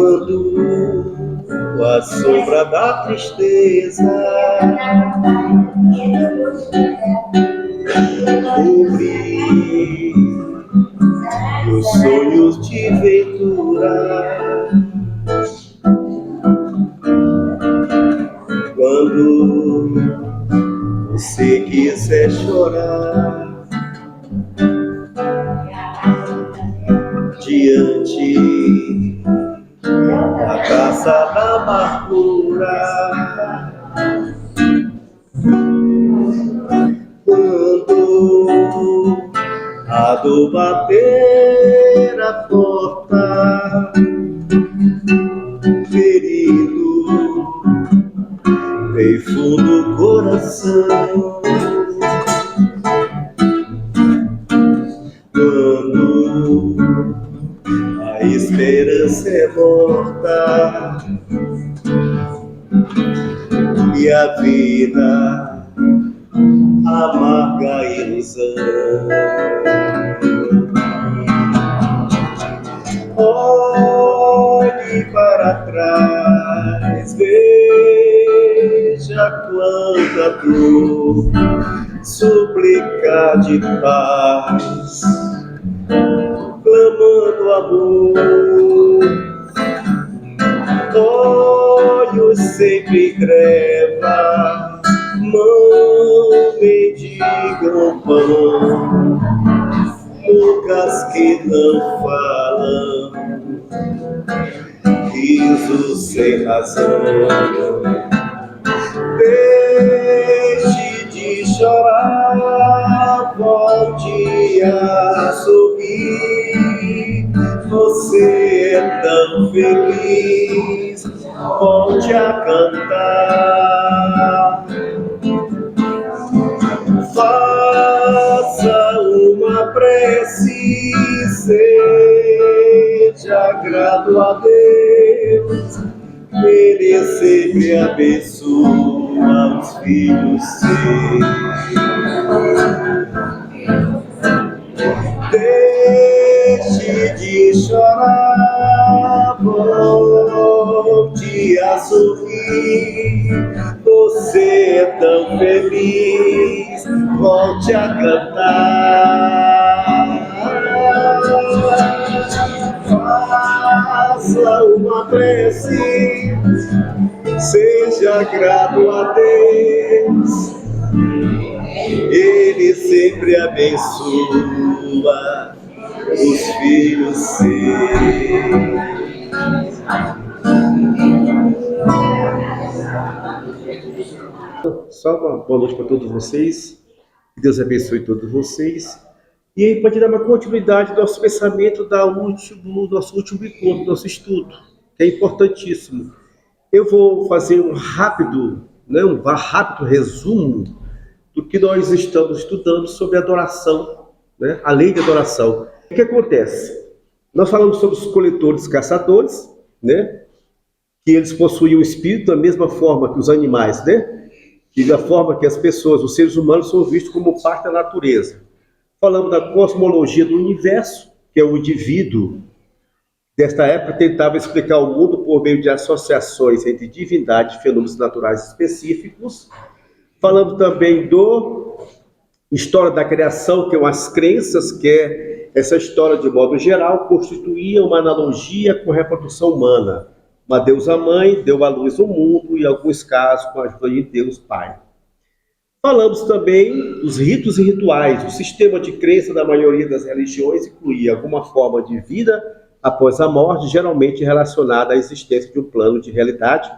Quando a sombra da tristeza cobrir os sonhos de ventura, quando você quiser chorar diante da taça da amargura, quando a dor bater a porta, ferido bem fundo do coração, quando a esperança é morta e a vida amarga ilusão. Olhe para trás, veja quanta dor, súplica de paz, clamando amor. Olhos sempre em trevas, mão mendigam pão, bocas que não falam, risos sem razão. Deixe de chorar, volte a sorrir. Você é tão feliz, volte a cantar. Faça uma prece, seja grato a Deus, Ele sempre abençoa os filhos seus. Deixe de chorar, volte a sorrir. Você é tão feliz, volte a cantar. Faça uma prece, seja grato a Deus, Ele sempre abençoa os filhos seus. Só uma boa noite para todos vocês, que Deus abençoe todos vocês. E aí pode dar uma continuidade do nosso pensamento do nosso último encontro, do nosso estudo, que é importantíssimo. Eu vou fazer um rápido resumo do que nós estamos estudando sobre adoração, né? A lei de adoração. O que acontece? Nós falamos sobre os coletores e caçadores, né? Que eles possuíam o espírito da mesma forma que os animais, né? E da forma que as pessoas, os seres humanos, são vistos como parte da natureza. Falamos da cosmologia do universo, que é o indivíduo desta época tentava explicar o mundo por meio de associações entre divindade e fenômenos naturais específicos. Falamos também da história da criação, que são as crenças, que é essa história, de modo geral, constituía uma analogia com a reprodução humana. Uma deusa mãe deu à luz o mundo, e em alguns casos com a ajuda de Deus Pai. Falamos também dos ritos e rituais. O sistema de crença da maioria das religiões incluía alguma forma de vida após a morte, geralmente relacionada à existência de um plano de realidade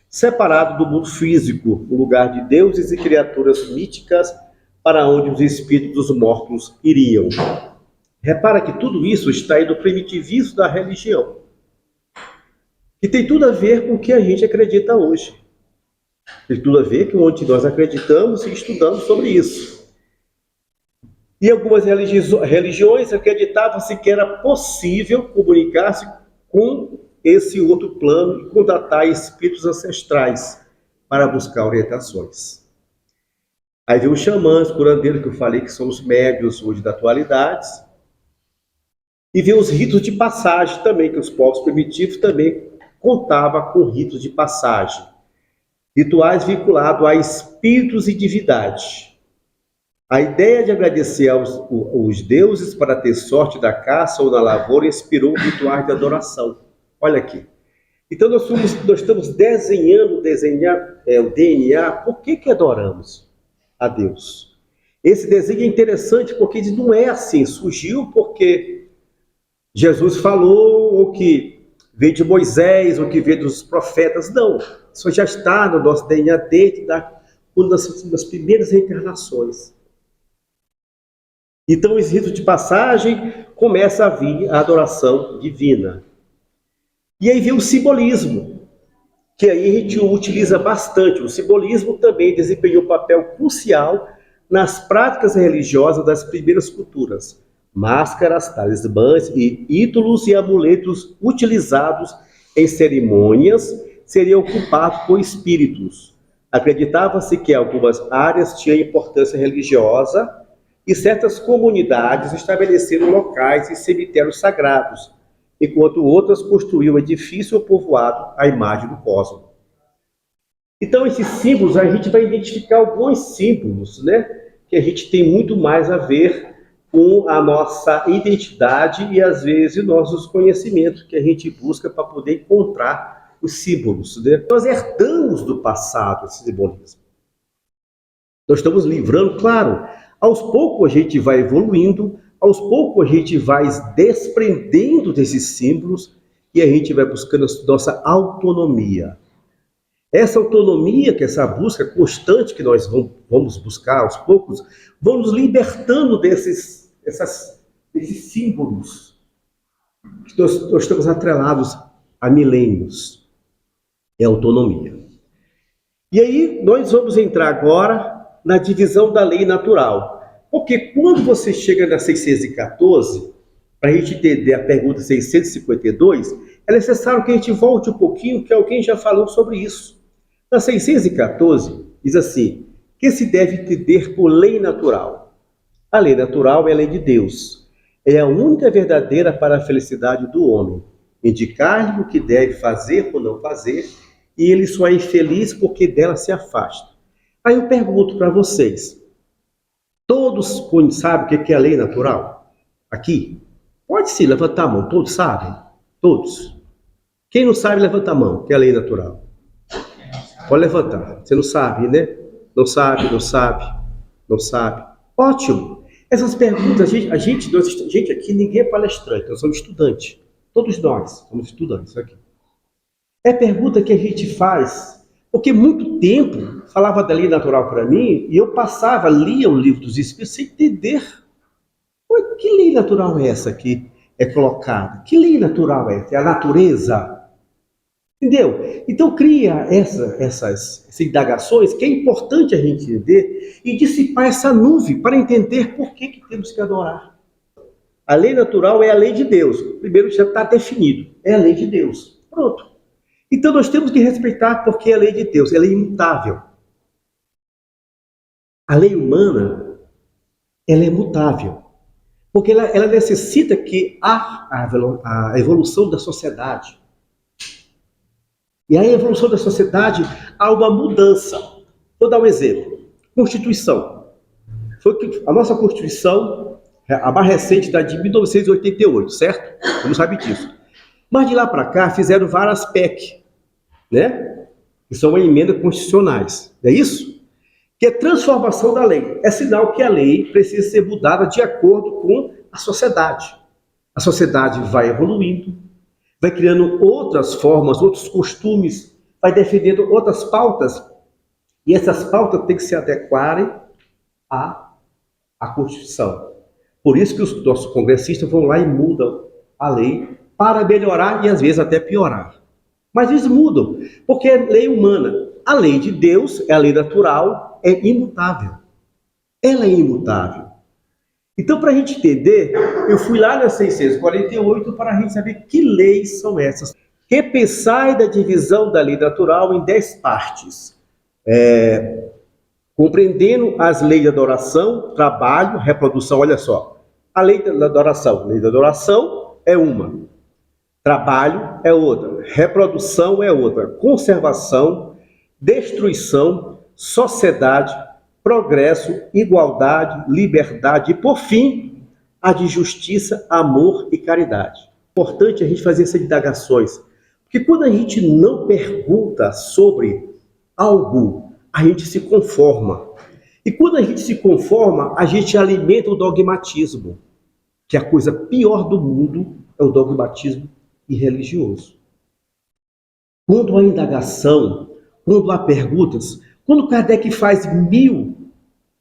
separado do mundo físico, um lugar de deuses e criaturas míticas para onde os espíritos dos mortos iriam. Repara que tudo isso está aí no primitivismo da religião, que tem tudo a ver com o que a gente acredita hoje. Tem tudo a ver com onde nós acreditamos e estudamos sobre isso. E algumas religiões acreditavam-se que era possível comunicar-se com esse outro plano e contatar espíritos ancestrais para buscar orientações. Aí vem os xamãs, curandeiros, que eu falei que são os médios hoje da atualidade. E vem os ritos de passagem também, que os povos primitivos também contava com ritos de passagem, rituais vinculados a espíritos e divindade. A ideia de agradecer aos deuses para ter sorte da caça ou da lavoura inspirou rituais de adoração. Olha aqui. Então nós estamos desenhando o DNA. Por que adoramos a Deus? Esse desenho é interessante porque ele não é assim. Surgiu porque Jesus falou, ou que veio de Moisés, ou que veio dos profetas. Não. Isso já está no nosso DNA desde uma das primeiras reencarnações. Então, esse rito de passagem começa a vir a adoração divina. E aí vem o simbolismo, que aí a gente utiliza bastante. O simbolismo também desempenhou um papel crucial nas práticas religiosas das primeiras culturas. Máscaras, talismãs e ídolos e amuletos utilizados em cerimônias seriam ocupados por espíritos. Acreditava-se que algumas áreas tinham importância religiosa e certas comunidades estabeleceram locais e cemitérios sagrados, enquanto outras construíam edifício ou povoado à imagem do cosmos. Então, esses símbolos, a gente vai identificar alguns símbolos, né, que a gente tem muito mais a ver com a nossa identidade e, às vezes, nossos conhecimentos que a gente busca para poder encontrar os símbolos, né? Nós herdamos do passado esse simbolismo. Nós estamos livrando, claro, aos poucos a gente vai evoluindo, aos poucos a gente vai desprendendo desses símbolos e a gente vai buscando a nossa autonomia. Essa autonomia, que essa busca constante que nós vamos buscar aos poucos, vão nos libertando desses símbolos que nós estamos atrelados há milênios. É autonomia. E aí nós vamos entrar agora na divisão da lei natural. Porque quando você chega na 614, para a gente entender a pergunta 652, é necessário que a gente volte um pouquinho, que alguém já falou sobre isso. Na 614, diz assim, que se deve entender por lei natural. A lei natural é a lei de Deus. É a única verdadeira para a felicidade do homem. Indicar-lhe o que deve fazer ou não fazer, e ele só é infeliz porque dela se afasta. Aí eu pergunto para vocês, todos sabem o que é a lei natural? Aqui? Pode sim levantar a mão, todos sabem? Todos. Quem não sabe, levanta a mão, que é a lei natural. Pode levantar. Você não sabe, né? Não sabe, não sabe, não sabe. Ótimo. Essas perguntas, a gente aqui, ninguém é palestrante, nós somos estudantes. Todos nós somos estudantes aqui. É pergunta que a gente faz, porque muito tempo falava da lei natural para mim, e eu passava, lia o livro dos Espíritos sem entender. Que lei natural é essa que é colocada? Que lei natural é essa? É a natureza? Entendeu? Então cria essas indagações que é importante a gente entender e dissipar essa nuvem para entender por que temos que adorar. A lei natural é a lei de Deus. Primeiro já está definido. É a lei de Deus. Pronto. Então nós temos que respeitar porque é a lei de Deus. Ela é imutável. A lei humana, ela é mutável. Porque ela necessita que a evolução da sociedade. E a evolução da sociedade, há uma mudança. Vou dar um exemplo. Constituição. A nossa Constituição, a mais recente, da de 1988, certo? Você não sabe disso. Mas de lá para cá, fizeram várias PEC, né? Que são emendas constitucionais. Não é isso? Que é transformação da lei. É sinal que a lei precisa ser mudada de acordo com a sociedade. A sociedade vai evoluindo, vai criando outras formas, outros costumes, vai defendendo outras pautas, e essas pautas têm que se adequarem à Constituição. Por isso que os nossos congressistas vão lá e mudam a lei para melhorar e às vezes até piorar. Mas eles mudam, porque é lei humana. A lei de Deus, é a lei natural, é imutável. Ela é imutável. Então, para a gente entender, eu fui lá na 648 para a gente saber que leis são essas. Repensai da divisão da lei natural em 10 partes. Compreendendo as leis de adoração, trabalho, reprodução. Olha só, a lei da adoração. A lei da adoração é uma. Trabalho é outra, reprodução é outra, conservação, destruição, sociedade, progresso, igualdade, liberdade e, por fim, a de justiça, amor e caridade. Importante a gente fazer essas indagações, porque quando a gente não pergunta sobre algo, a gente se conforma. E quando a gente se conforma, a gente alimenta o dogmatismo, que é a coisa pior do mundo é o dogmatismo irreligioso. Quando há indagação, quando há perguntas, quando Kardec faz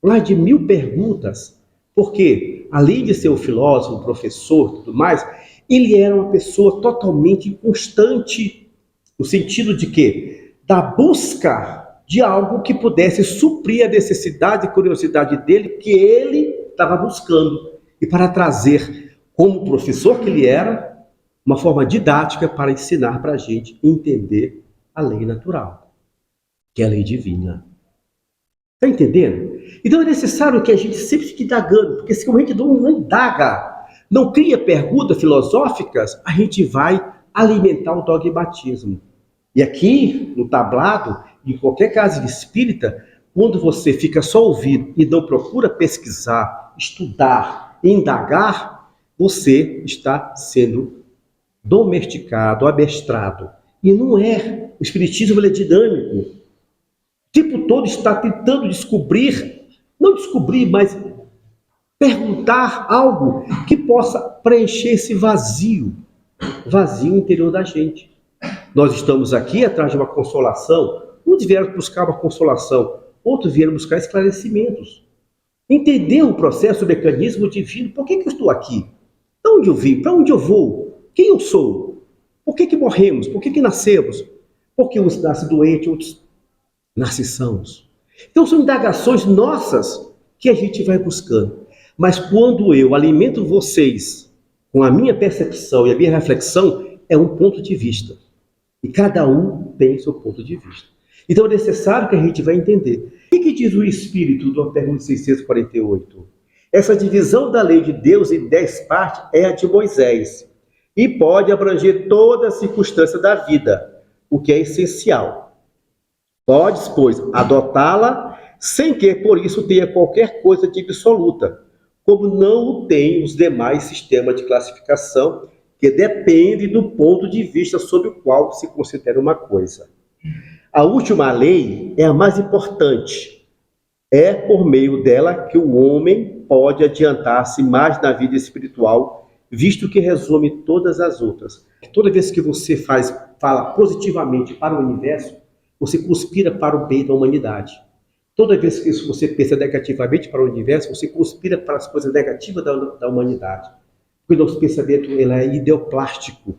mais de 1000 perguntas, porque além de ser um filósofo, um professor e tudo mais, ele era uma pessoa totalmente constante, no sentido de que da busca de algo que pudesse suprir a necessidade e curiosidade dele, que ele estava buscando, e para trazer, como professor que ele era, uma forma didática para ensinar para a gente entender a lei natural, que é a lei divina. Está entendendo? Então é necessário que a gente sempre fique indagando, porque se a gente não indaga, não cria perguntas filosóficas, a gente vai alimentar o dogmatismo. E aqui, no tablado, em qualquer casa de espírita, quando você fica só ouvindo e não procura pesquisar, estudar, indagar, você está sendo domesticado, abestrado. E não é. O espiritismo ele é dinâmico. O tempo todo está tentando descobrir, não descobrir, mas perguntar algo que possa preencher esse vazio interior da gente. Nós estamos aqui atrás de uma consolação. Uns vieram buscar uma consolação, outros vieram buscar esclarecimentos. Entender o processo, o mecanismo divino. Por que eu estou aqui? De onde eu vim? Para onde eu vou? Quem eu sou? Por que morremos? Por que nascemos? Porque uns nascem doentes, outros nascem sãos. Então são indagações nossas que a gente vai buscando. Mas quando eu alimento vocês com a minha percepção e a minha reflexão, é um ponto de vista. E cada um tem seu ponto de vista. Então é necessário que a gente vai entender. O que diz o Espírito do pergunta 648? Essa divisão da lei de Deus em 10 partes é a de Moisés e pode abranger toda a circunstância da vida, o que é essencial. Podes, pois, adotá-la sem que, por isso, tenha qualquer coisa de absoluta, como não o tem os demais sistemas de classificação, que depende do ponto de vista sob o qual se considera uma coisa. A última lei é a mais importante. É por meio dela que o homem pode adiantar-se mais na vida espiritual, visto que resume todas as outras. Toda vez que você fala positivamente para o universo, você conspira para o bem da humanidade. Toda vez que você pensa negativamente para o universo, você conspira para as coisas negativas da humanidade. Porque o nosso pensamento ele é ideoplástico.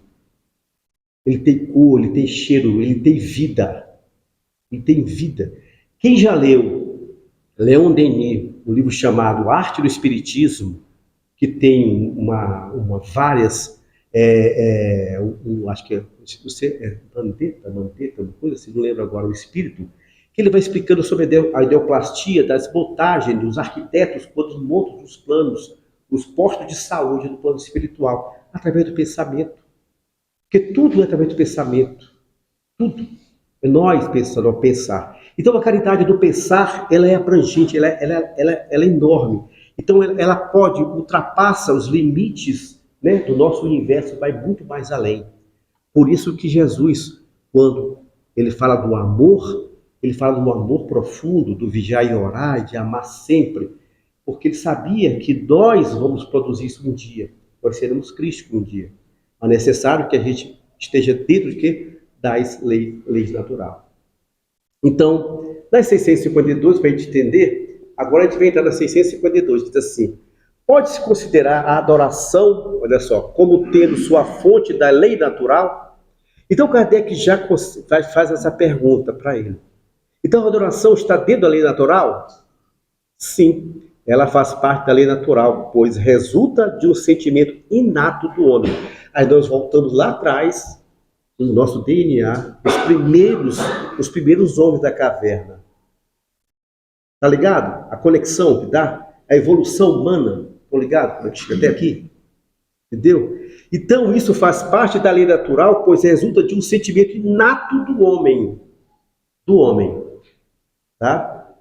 Ele tem cor, ele tem cheiro, ele tem vida. Ele tem vida. Quem já leu Leon Denis, um livro chamado Arte do Espiritismo, que tem várias, acho que é Mandetta, uma coisa assim, não lembro agora, o espírito, que ele vai explicando sobre a ideoplastia, das montagens dos arquitetos, quando montam os planos, os postos de saúde do plano espiritual, através do pensamento. Porque tudo é através do pensamento. Tudo. É nós pensando ao pensar. Então a caridade do pensar, ela é abrangente, ela é enorme. Então ela pode, ultrapassa os limites, né, do nosso universo, vai muito mais além. Por isso que Jesus, quando ele fala do amor, ele fala do amor profundo, do vigiar e orar, de amar sempre, porque ele sabia que nós vamos produzir isso um dia, nós seremos Cristo um dia. É necessário que a gente esteja dentro de quê? Das leis naturais. Então, nas 652, para a gente entender, agora a gente vai entrar nas 652, diz assim: pode-se considerar a adoração, olha só, como tendo sua fonte da lei natural? Então Kardec já faz essa pergunta para ele. Então a adoração está dentro da lei natural? Sim, ela faz parte da lei natural, pois resulta de um sentimento inato do homem. Aí nós voltamos lá atrás, no nosso DNA, os primeiros homens da caverna. Tá ligado? A conexão que dá, a evolução humana, tá ligado? Como é que chega até aqui? Entendeu? Então, isso faz parte da lei natural, pois resulta de um sentimento inato do homem. Do homem. Tá?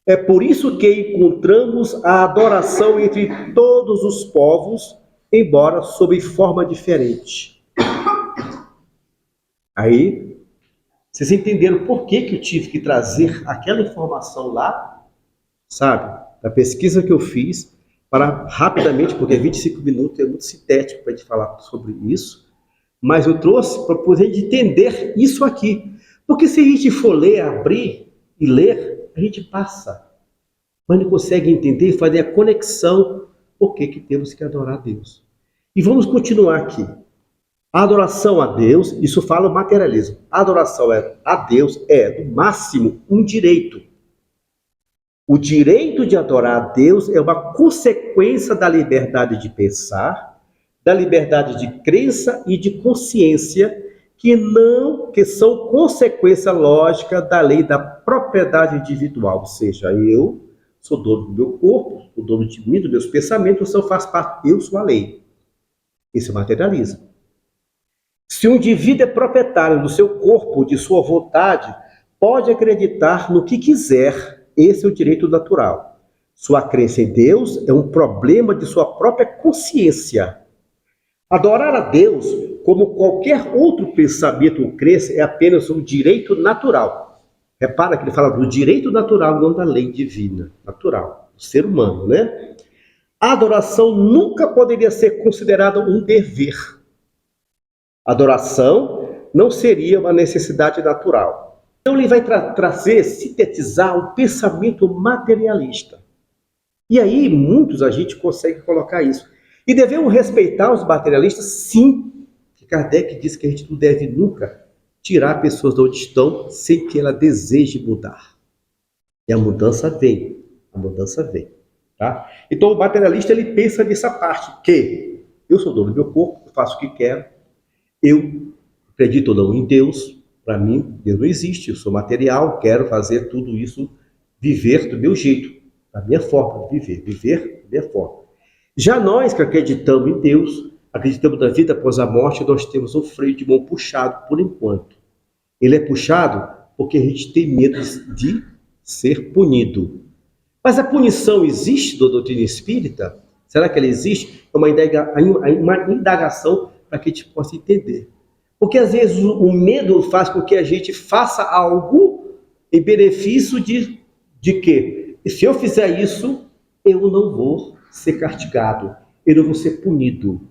É por isso que encontramos a adoração entre todos os povos, embora sob forma diferente. Aí, vocês entenderam por que eu tive que trazer aquela informação lá, sabe? Da pesquisa que eu fiz, para rapidamente, porque 25 minutos é muito sintético para a gente falar sobre isso, mas eu trouxe para poder entender isso aqui. Porque se a gente for ler, abrir e ler, a gente passa, mas não consegue entender e fazer a conexão por que temos que adorar a Deus. E vamos continuar aqui. A adoração a Deus, isso fala o materialismo. A adoração a Deus é, no máximo, um direito. O direito de adorar a Deus é uma consequência da liberdade de pensar, da liberdade de crença e de consciência, que são consequência lógica da lei da propriedade individual. Ou seja, eu sou dono do meu corpo, sou dono de mim, dos meus pensamentos, eu faço parte, eu sou a lei. Esse é o materialismo. Se um indivíduo é proprietário do seu corpo, de sua vontade, pode acreditar no que quiser. Esse é o direito natural. Sua crença em Deus é um problema de sua própria consciência. Adorar a Deus, como qualquer outro pensamento ou crença, é apenas um direito natural. Repara que ele fala do direito natural, não da lei divina, natural, do ser humano, né? A adoração nunca poderia ser considerada um dever. Adoração não seria uma necessidade natural. Então ele vai trazer, sintetizar um pensamento materialista. E aí, muitos a gente consegue colocar isso. E devemos respeitar os materialistas, sim. Que Kardec diz que a gente não deve nunca tirar pessoas de onde estão sem que ela deseje mudar. E a mudança vem. A mudança vem. Tá? Então o materialista ele pensa nessa parte, que eu sou dono do meu corpo, eu faço o que quero, eu acredito ou não em Deus, para mim Deus não existe, eu sou material, quero fazer tudo isso, viver do meu jeito, da minha forma de viver da minha forma. Já nós que acreditamos em Deus, acreditamos na vida após a morte, nós temos um freio de mão puxado por enquanto. Ele é puxado porque a gente tem medo de ser punido. Mas a punição existe da doutrina espírita? Será que ela existe? É uma indagação para que a gente possa entender. Porque às vezes o medo faz com que a gente faça algo em benefício de quê? E se eu fizer isso, eu não vou ser castigado, eu não vou ser punido.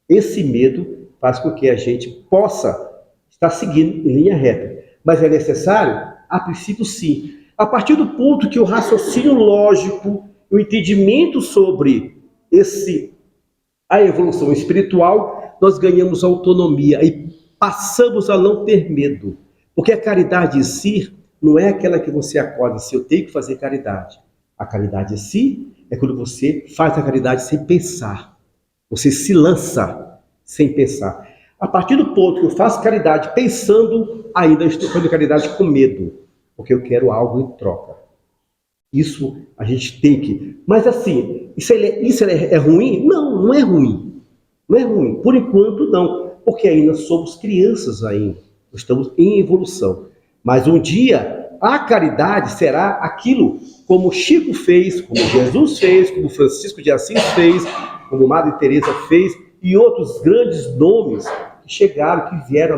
Esse medo faz com que a gente possa estar seguindo em linha reta. Mas é necessário? A princípio, sim. A partir do ponto que o raciocínio lógico, o entendimento sobre a evolução espiritual, nós ganhamos autonomia e passamos a não ter medo. Porque a caridade em si não é aquela que você acorda se eu tenho que fazer caridade. A caridade em si é quando você faz a caridade sem pensar. Você se lança sem pensar. A partir do ponto que eu faço caridade pensando, ainda estou fazendo caridade com medo. Porque eu quero algo em troca. Isso a gente tem que... Mas assim, isso é ruim? Não, não é ruim. Não é ruim. Por enquanto, não. Porque ainda somos crianças ainda. Estamos em evolução. Mas um dia, a caridade será aquilo como Chico fez, como Jesus fez, como Francisco de Assis fez, como Madre Teresa fez, e outros grandes nomes que chegaram, que vieram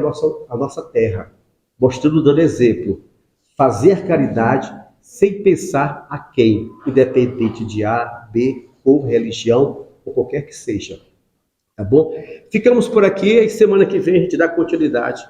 à nossa terra, mostrando, dando exemplo. Fazer caridade sem pensar a quem, independente de A, B, ou religião, ou qualquer que seja. Tá bom? Ficamos por aqui e semana que vem a gente dá continuidade